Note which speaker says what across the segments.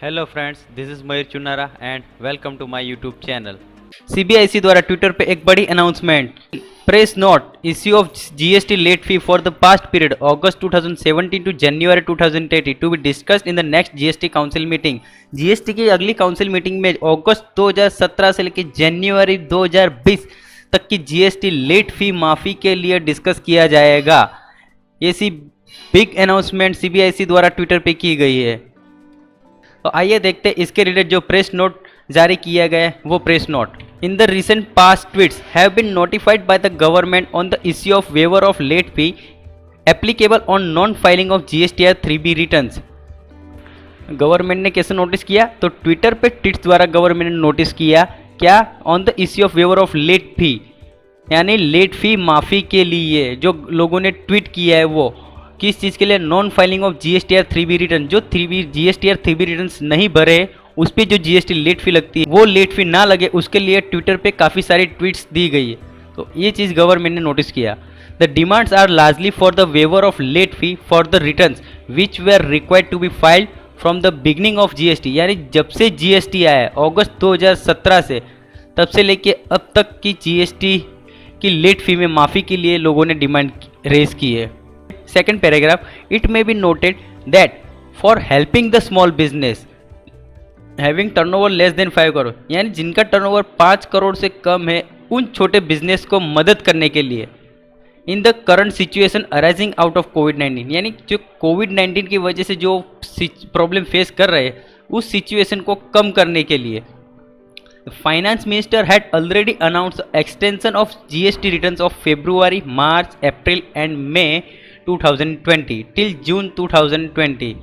Speaker 1: Hello friends, this is Mayur Chunara and welcome to my YouTube channel. CBIC द्वारा Twitter पे एक बड़ी announcement. Press note, issue of GST late fee for the past period August 2017 to January 2020 to be discussed in the next GST council meeting. GST की अगली council meeting में अगस्त 2017 से लेकर जनवरी 2020 तक की जीएसटी लेट फी माफी के लिए डिस्कस किया जाएगा। ये सी बिग अनाउंसमेंट सीबीआईसी द्वारा ट्विटर पे की गई है। तो आइए देखते हैं इसके रिलेटेड जो प्रेस नोट जारी किया गया है वो press note. In the recent past tweets have been notified by the government on the issue of waiver of late fee applicable on non filing of GSTR 3B returns. Government ने कैसे notice किया? तो Twitter पे tweets द्वारा government ने notice किया क्या? On the issue of waiver of late fee, यानी लेट फी माफी के लिए जो लोगों ने ट्वीट किया है वो किस चीज़ के लिए? Non filing of GSTR 3B return. जो जीएसटीआर 3B रिटर्न्स नहीं भरे उस पर जो जीएसटी लेट फी लगती है वो लेट फी ना लगे, उसके लिए ट्विटर पे काफ़ी सारी ट्वीट्स दी गई है। तो ये चीज़ गवर्नमेंट ने नोटिस किया। The demands are largely for the waiver of late fee for the returns which were required to be filed from the beginning of GST, यानी जब से जीएसटी आया अगस्त 2017 से तब से लेके अब तक की जीएसटी की लेट फी में माफ़ी के लिए लोगों ने डिमांड रेज की है। Second paragraph, it may be noted that for helping the small business having turnover less than 5 crore, यानी जिनका टर्नओवर 5 करोड़ से कम है उन छोटे बिजनेस को मदद करने के लिए in the current situation arising out of कोविड-19, यानी जो कोविड-19 की वजह से जो प्रॉब्लम फेस कर रहे हैं उस सिचुएशन को कम करने के लिए finance minister had already announce extension of GST returns of February, March, April and May 2020 till June 2020।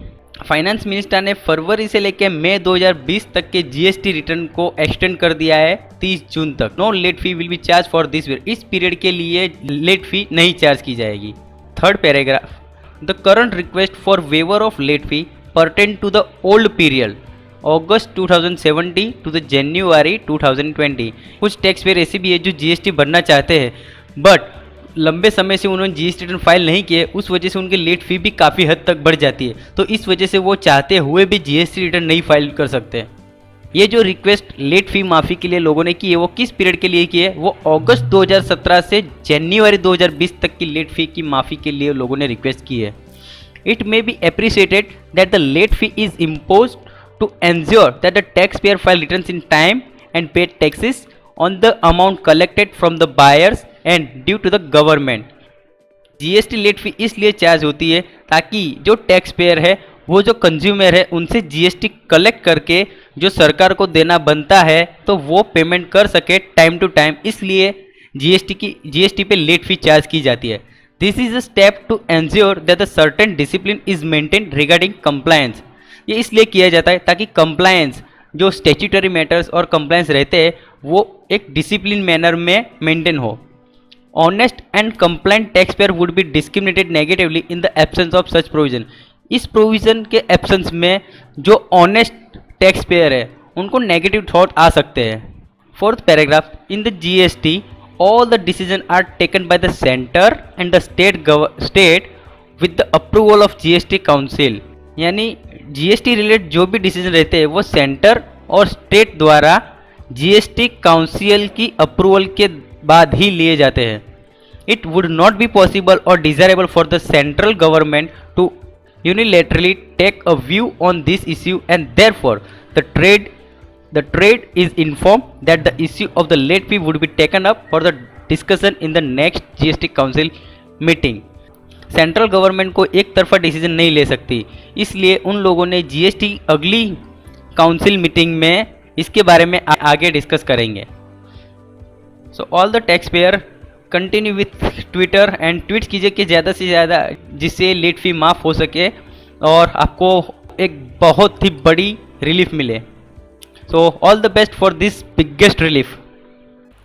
Speaker 1: Finance minister ने फरवरी से लेकर मई 2020 तक के जीएसटी रिटर्न को एक्सटेंड कर दिया है 30 जून तक। No late fee will be charge for this period, इस पीरियड के लिए लेट फी नहीं चार्ज की जाएगी। Third paragraph, the current request for waiver of late fee pertain to the old period August 2070 to the January 2020। कुछ tax payer ऐसे भी है जो जीएसटी भरना चाहते हैं बट लंबे समय से उन्होंने जीएसटी रिटर्न फाइल नहीं किए, उस वजह से उनकी लेट फी भी काफ़ी हद तक बढ़ जाती है। तो इस वजह से वो चाहते हुए भी जीएसटी रिटर्न नहीं फाइल कर सकते। ये जो रिक्वेस्ट लेट फी माफ़ी के लिए लोगों ने की है वो किस पीरियड के लिए की है? वो अगस्त 2017 से जनवरी 2020 तक की लेट फी की माफ़ी के लिए लोगों ने रिक्वेस्ट की है। It may be appreciated that the late fee is impose to ensure that the taxpayer file returns in time and paid taxes on the amount collected from the buyers and due to the government. GST late fee इसलिए charge होती है ताकि जो tax payer है वो जो consumer है उनसे जीएसटी कलेक्ट करके जो सरकार को देना बनता है तो वो पेमेंट कर सके टाइम टू टाइम, इसलिए जीएसटी पे लेट फी चार्ज की जाती है। This is a step to ensure that the certain discipline is maintain regarding compliance. ये इसलिए किया जाता है ताकि कंप्लायंस जो स्टैट्यूटरी मैटर्स और कंप्लायंस रहते हैं वो एक डिसिप्लिन मैनर में मेंटेन हो। Honest and compliant taxpayer would be discriminated negatively in the absence of such provision. इस प्रोविजन के एब्सेंस में जो ऑनेस्ट टैक्स पेयर है उनको नेगेटिव थॉट आ सकते हैं। Fourth paragraph, in the GST all the decision are taken by the centre and the state with the approval of GST council, यानी जीएसटी रिलेटेड जो भी डिसीजन रहते हैं वो सेंटर और स्टेट द्वारा जीएसटी काउंसिल की अप्रूवल के बाद ही लिए जाते हैं। It would not be possible और desirable for the central government to unilaterally take a view on this issue and therefore the trade is inform that the issue of the late fee would be taken up for the discussion in the next GST council meeting. Central government को एक तरफा decision नहीं ले सकती, इसलिए उन लोगों ने जीएसटी अगली काउंसिल मीटिंग में इसके बारे में आगे डिस्कस करेंगे। So all the tax payer continue with Twitter and tweet कीजिए कि ज़्यादा से ज़्यादा जिससे लेट फी माफ़ हो सके और आपको एक बहुत ही बड़ी रिलीफ मिले। So all the best for this biggest relief.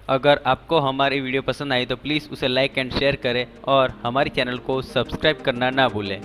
Speaker 1: अगर आपको हमारी वीडियो पसंद आई तो प्लीज़ उसे लाइक एंड शेयर करें और हमारे चैनल को सब्सक्राइब करना ना भूलें।